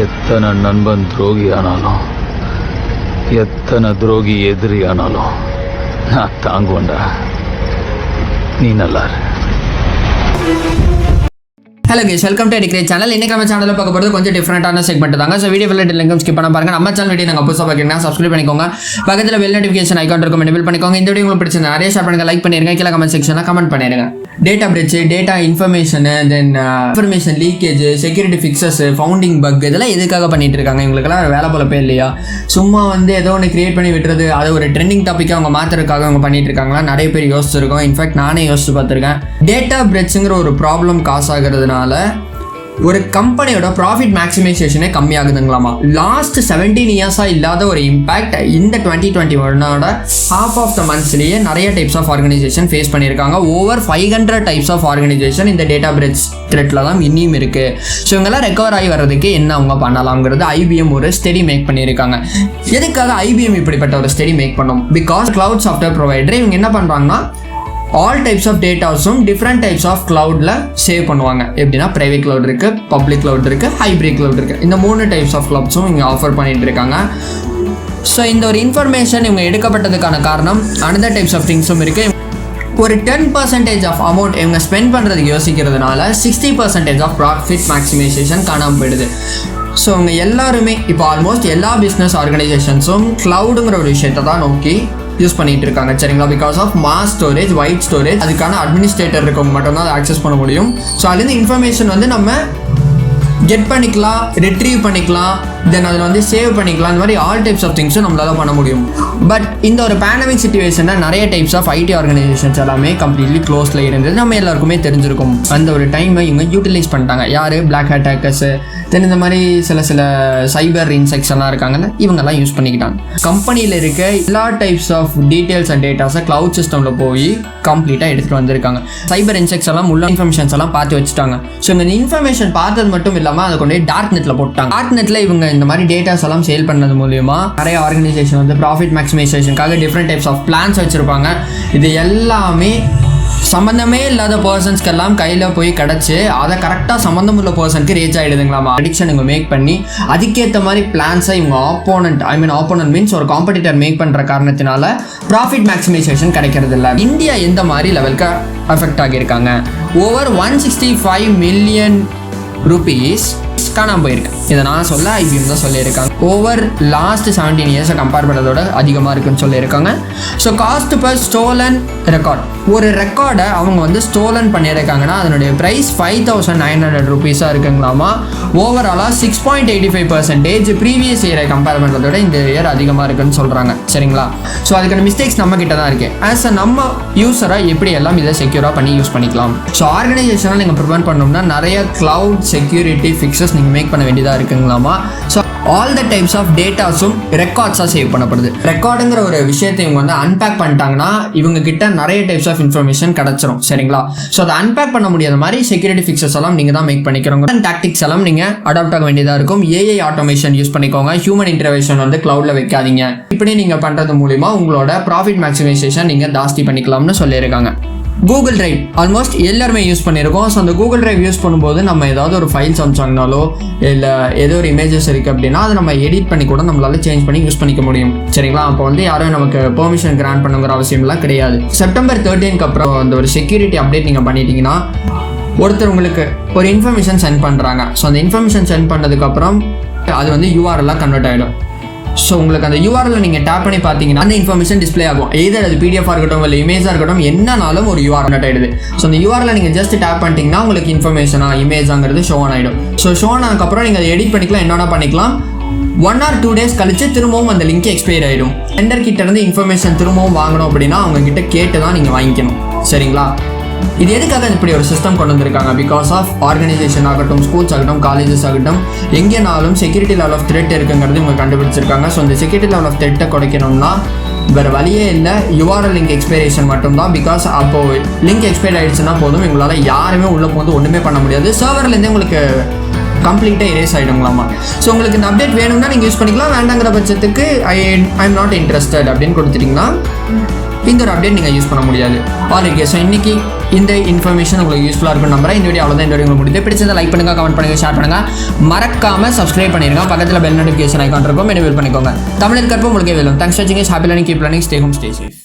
எத்தனை நண்பன் துரோகியானாலும் எத்தனை துரோகி எதிரியானாலும் நான் தாங்குவேன்டா. நீ நல்லா இரு. ஹலோ கேஸ், வெல்கம் டு எடிக்ரேட் சேனல். இன்னைக்கு நம்ம சேனலில் பார்க்க போகிறது கொஞ்சம் டிஃப்ரெண்டான செக்மெண்ட் தாங்க. ஸோ வீடியோ ஃபுல்லாக லிங்க் ஸ்கிப் பண்ண பாருங்க. நம்ம சேனல் வீடியோ நாங்கள் புதுசாக பார்க்கணும்னா சப்ஸ்கிரைப் பண்ணிக்கோங்க. பக்கத்தில் பெல் நோட்டிஃபிகேஷன் ஐக்கான் இருக்கும், எனேபிள் பண்ணிக்கோங்க. இந்த வீடியோ உங்களுக்கு பிடிச்சிருந்தா நிறைய ஷேர் பண்ணுங்க, லைக் பண்ணிருங்க, கீழே கமெண்ட் செக்ஷனில் கமெண்ட் பண்ணிடுங்க. Data breach, data information, then information leakage, security fixes, founding bug, இதெல்லாம் எதுக்காக பண்ணிட்டு இருக்காங்க? இவங்களுக்கெல்லாம் வேலை போல போய் இல்லையா? சும்மா ஏதோ ஒன்று கிரியேட் பண்ணி விட்டுறது, அது ஒரு ட்ரெண்டிங் டாப்பிக்காக அவங்க மாற்றுறதுக்காக அவங்க பண்ணிட்டு இருக்காங்களா? நிறைய பேர் யோசிச்சிருக்கோம். இன்ஃபேக்ட் நானே யோசிச்சு பார்த்துருக்கேன். டேட்டா பிரிட்ஜுங்கிற ஒரு ப்ராப்ளம் காசு ஆகிறதுனால ஒரு கம்பெனியோட ப்ராஃபிட் மேக்ஸிமைசேஷனே கம்மியாகுதுங்களாமா. லாஸ்ட் 17 இயர்ஸாக இல்லாத ஒரு இம்பாக்ட் இந்த 2021 ஹாஃப் ஆஃப் த மந்த்ஸ்லேயே நிறைய டைப்ஸ் ஆஃப் ஆர்கனைசேஷன் ஃபேஸ் பண்ணியிருக்காங்க. ஓவர் 500 டைப்ஸ் ஆஃப் ஆர்கனைசேஷன் இந்த டேட்டா பிரிட்ஜ் த்ரெட்டில் தான் இன்னியும் இருக்குது. ஸோ இவங்கெல்லாம் ரெக்கவர் ஆகி வர்றதுக்கு என்ன அவங்க பண்ணலாம்ங்கிறது ஐபிஎம் ஒரு ஸ்டடி மேக் பண்ணியிருக்காங்க. எதுக்காக ஐபிஎம் இப்படிப்பட்ட ஒரு ஸ்டடி மேக் பண்ணோம்? பிகாஸ் கிளவுட் சாஃப்ட்வேர் ப்ரொவைடர் இவங்க என்ன பண்ணுறாங்கன்னா, ஆல் டைப்ஸ் ஆஃப் டேட்டாஸும் டிஃப்ரெண்ட் டைப்ஸ் ஆஃப் கிளவுடில் சேவ் பண்ணுவாங்க. எப்படின்னா ப்ரைவேட் கிளவுட் இருக்குது, பப்ளிக் கிளவுட் இருக்குது, ஹைப்ரிட் கிளவுட் இருக்குது. இந்த 3 டைப்ஸ் ஆஃப் கிளவுட்ஸும் இங்கே ஆஃபர் பண்ணிட்டு இருக்காங்க. ஸோ இந்த ஒரு இன்ஃபர்மேஷன் இவங்க எடுக்கப்பட்டதுக்கான காரணம் அனதர் டைப்ஸ் ஆஃப் திங்ஸும் இருக்குது. ஒரு 10% ஆஃப் அமௌண்ட் இவங்க ஸ்பெண்ட் பண்ணுறதுக்கு யோசிக்கிறதுனால 60% ஆஃப் ப்ராஃபிட் மேக்ஸிமைசேஷன் காணாமல் போயிடுது. ஸோ அவங்க எல்லாருமே இப்போ ஆல்மோஸ்ட் எல்லா பிஸ்னஸ் ஆர்கனைசேஷன்ஸும் க்ளவுடுங்கிற ஒரு விஷயத்தை தான் நோக்கி யூஸ் பண்ணிட்டு இருக்காங்க. சரிங்களா? Because of mass storage, wide storage, அதுக்கான அட்மினிஸ்ட்ரேட்டர் இருக்கவங்க மட்டும்தான் அதை ஆக்சஸ் பண்ண முடியும். ஸோ அதுலேருந்து இன்ஃபர்மேஷன் நம்ம கெட் பண்ணிக்கலாம், ரிட்ரீவ் பண்ணிக்கலாம், தென் அதில் சேவ் பண்ணிக்கலாம். இந்த மாதிரி ஆல் டைப்ஸ் ஆஃப் திங்ஸும் நம்மளால பண்ண முடியும். பட் இந்த ஒரு பேண்டமிக் சிச்சுவேஷனில் நிறைய டைப்ஸ் ஆஃப் ஐடி ஆர்கனைசேஷன்ஸ் எல்லாமே கம்ப்ளீட்லி க்ளோஸில் இருந்தது. நம்ம எல்லாருக்குமே தெரிஞ்சிருக்கும். அந்த ஒரு டைமை இவங்க யூட்டிலைஸ் பண்ணிட்டாங்க. யார்? பிளாக் ஹேட் ஹேக்கர்ஸு, தென் இந்த மாதிரி சில சைபர் இன்செக்ட்ஸ் எல்லாம் இருக்காங்கல்ல, இவங்கெல்லாம் யூஸ் பண்ணிக்கிட்டாங்க. கம்பெனியில் இருக்க எல்லா டைப்ஸ் ஆஃப் டீட்டெயில்ஸ் அண்ட் டேட்டாஸை க்ளவுட் சிஸ்டமில் போய் கம்ப்ளீட்டாக எடுத்துகிட்டு வந்திருக்காங்க. சைபர் இன்செக்ட்ஸ் எல்லாம் உள்ள இன்ஃபர்மேஷன்ஸ் எல்லாம் பார்த்து வச்சுட்டாங்க. ஸோ இந்த இன்ஃபர்மேஷன் பார்த்தது மட்டும் இல்லாமல் அதை கொண்டு டார்க் நெட்டில் போட்டாங்க. டார்க் நெட்டில் இவங்க இந்த மாதிரி டேட்டாஸ் எல்லாம் சேல் பண்ணது மூலியமா நிறைய ஆர்கனைசேஷன் ப்ராஃபிட் மேக்ஸிமைசேஷனுக்காக டிஃப்ரெண்ட் டைப்ஸ் ஆஃப் பிளான்ஸ் வச்சுருப்பாங்க. இது எல்லாமே சம்மந்தமே இல்லாத பர்சன்ஸ்க்கு எல்லாம் கையில் போய் கிடச்சி அதை கரெக்டாக சம்மந்தம் உள்ள பர்சனுக்கு ரீச் ஆகிடுதுங்களாமா. அடிக்ஷன் இவங்க மேக் பண்ணி அதுக்கேற்ற மாதிரி பிளான்ஸை இவங்க ஆப்போனன்ட் மீன்ஸ் ஒரு காம்படிட்டர் மேக் பண்ணுற காரணத்தினால ப்ராஃபிட் மேக்ஸிமைசேஷன் கிடைக்கிறது இல்லை. இந்தியா எந்த மாதிரி லெவலுக்கு அஃபெக்ட் ஆகியிருக்காங்க? ஓவர் 165 மில்லியன் ரூபீஸ் காணாமல் போயிருக்கு. இதை நான் சொல்ல ஐபிஎம் தான் சொல்லியிருக்காங்க. ஓவர் லாஸ்ட் 17 இயர்ஸை கம்பேர் பண்ணதோட அதிகமாக இருக்குன்னு சொல்லியிருக்காங்க. So cost per stolon record, ஒரு ரெக்கார்டை அவங்க ஸ்டோலன் பண்ணியிருக்காங்கன்னா அதனுடைய ப்ரைஸ் 5,900 ரூபீஸாக இருக்குங்களாமா. ஓவராலாக 6.85% ப்ரீவியஸ் இயரை கம்பேர் பண்ணுறதோட இந்த இயர் அதிகமாக இருக்குன்னு சொல்கிறாங்க. சரிங்களா? ஸோ அதுக்கான மிஸ்டேக்ஸ் நம்ம கிட்ட தான் இருக்குது. ஆஸ் அ நம்ம யூஸராக எப்படி எல்லாம் இதை செக்யூராக பண்ணி யூஸ் பண்ணிக்கலாம். ஸோ ஆர்கனைசேஷனாக நீங்கள் ப்ரிவென்ட் பண்ணணும்னா நிறைய கிளவுட் செக்யூரிட்டி ஃபிக்ஸஸ் நீங்கள் மேக் பண்ண வேண்டியதாக இருக்குங்களாமா. So all the types of டேட்டாஸும் ரெக்கார்ட்ஸாக சேவ் பண்ணப்படுது. ரெக்கார்டுங்கிற ஒரு விஷயத்தை இவங்க அன்பேக் பண்ணிட்டாங்கன்னா இவங்க கிட்ட நிறைய டைப்ஸ் ஆஃப் இன்ஃபர்மேஷன் கிடச்சிரும். சரிங்களா? ஸோ அதை அன்பேக் பண்ண முடியாத மாதிரி செக்யூரிட்டி ஃபிக்ஸஸ் எல்லாம் நீங்கள் தான் மேக் பண்ணிக்கிறோங்க. டாக்டிக்ஸ் எல்லாம் நீங்கள் அடாப்ட் ஆக வேண்டியதாக இருக்கும். ஏஐ ஆட்டோமேஷன் யூஸ் பண்ணிக்கோங்க. ஹியூமன் இன்டர்வென்ஷன் கிளவுட்ல வைக்காதீங்க. இப்படி நீங்கள் பண்ணுறது மூலிமா உங்களோட ப்ராஃபிட் மேக்ஸிமைசேஷன் நீங்கள் ஜாஸ்தி பண்ணிக்கலாம்னு சொல்லியிருக்காங்க. கூகுள் டிரைவ் ஆல்மோஸ்ட் எல்லாருமே யூஸ் பண்ணியிருக்கோம். ஸோ அந்த கூகுள் டிரைவ் யூஸ் பண்ணும்போது நம்ம ஏதாவது ஒரு ஃபைல்ஸ் அனுப்பிச்சாங்கனாலோ இல்லை ஏதோ ஒரு இமேஜஸ் இருக்குது அப்படின்னா அதை நம்ம எடிட் பண்ணி கூட நம்மளால சேஞ்ச் பண்ணி யூஸ் பண்ணிக்க முடியும். சரிங்களா? அப்போ யாரும் நமக்கு பெர்மிஷன் கிராண்ட் பண்ணுங்கிற அவசியம்லாம் கிடையாது. செப்டம்பர் 13க்கு அப்புறம் அந்த ஒரு செக்யூரிட்டி அப்டேட் நீங்கள் பண்ணிட்டீங்கன்னா ஒருத்தர் உங்களுக்கு ஒரு இன்ஃபர்மேஷன் சென்ட் பண்ணுறாங்க. ஸோ அந்த இன்ஃபர்மேஷன் சென்ட் பண்ணதுக்கப்புறம் அது யூஆர்எல்லாம் கன்வெர்ட் ஆகிடும். ஸோ உங்களுக்கு அந்த யூஆர்எல் நீங்கள் டேப் பண்ணி பார்த்தீங்கன்னா அந்த இன்ஃபர்மேஷன் டிஸ்பிளே ஆகும். எதர் அது பிடிஎஃபாக இருக்கட்டும் இல்லை இமேஜாக இருக்கட்டும், என்னன்னாலும் ஒரு யூஆர்எல் ஆகிடுது. ஸோ அந்த யூஆர்எல் நீங்கள் ஜஸ்ட் டேப் பண்ணிட்டீங்கன்னா உங்களுக்கு இன்ஃபர்மேஷனாக இமேஜாங்கிறது ஷோ ஆன் ஆகிடும். ஸோ ஷோ ஆனதுக்கப்புறம் நீங்கள் அதை எடிட் பண்ணிக்கலாம், என்னென்ன பண்ணிக்கலாம். 1 or 2 days கழிச்சு திரும்பவும் அந்த லிங்க் எக்ஸ்பயர் ஆகிடும். வெண்டர் கிட்ட இருந்து இன்ஃபர்மேஷன் திரும்பவும் வாங்கணும் அப்படின்னா அவங்க கிட்ட கேட்டு தான் நீங்கள் வாங்கிக்கணும். சரிங்களா? இது எதுக்காக இப்படி ஒரு சிஸ்டம் கொண்டு வந்திருக்காங்க? பிகாஸ் ஆஃப் ஆர்கனைசேஷன் ஆகட்டும், ஸ்கூல்ஸ் ஆகட்டும், காலேஜஸ் ஆகட்டும், எங்கேனாலும் செக்யூரிட்டி லெவல் ஆஃப் த்ரெட் இருக்குங்கிறது இவங்க கண்டுபிடிச்சிருக்காங்க. ஸோ இந்த செக்யூரிட்டி லெவல் ஆஃப் த்ரெட்டை குறைக்கணும்னா வேறு வழியே இல்லை, யூஆர்எல் லிங்க் எக்ஸ்பைரேஷன் மட்டும்தான். பிகாஸ் அப்போது லிங்க் எக்ஸ்பைர் ஆகிடுச்சுன்னா போதும், எங்களால் யாருமே உள்ளே போது ஒன்றுமே பண்ண முடியாது. சர்வர்லேருந்தே உங்களுக்கு கம்ப்ளீட்டாக எரேஸ் ஆகிடுங்களாமா. ஸோ உங்களுக்கு இந்த அப்டேட் வேணும்னா நீங்கள் யூஸ் பண்ணிக்கலாம். வேண்டாங்கிற பட்சத்துக்கு ஐ எம் நாட் இன்ட்ரெஸ்டட் அப்படின்னு கொடுத்துட்டிங்கன்னா இந்த ஒரு அப்டேட் நீங்கள் யூஸ் பண்ண முடியாது. ஆல்ரெடி ஸோ இன்னைக்கு இந்த இன்ஃபர்மேஷன் உங்களுக்கு யூஸ்ஃபுல்லாக இருக்கும் நம்புறேன். இந்த வீடியோ அவ்வளோதான். இந்த வீடியோ உங்களுக்கு பிடிச்சது பிடிச்சதை லைக் பண்ணுங்க, கமெண்ட் பண்ணுங்க, ஷேர் பண்ணுங்க, மறக்காம சப்ஸ்கிரைப் பண்ணிருங்க. பக்கத்தில் பெல் நோட்டிஃபிகேஷன் ஐகான் இருக்கும், எனேபிள் பண்ணிக்கோங்க. தமிழ் இருக்கிறப்போ உங்களுக்கு வேணும். தேங்க்ஸ் ஃபார் வாட்சிங். Happy learning, keep learning, stay home, stay safe.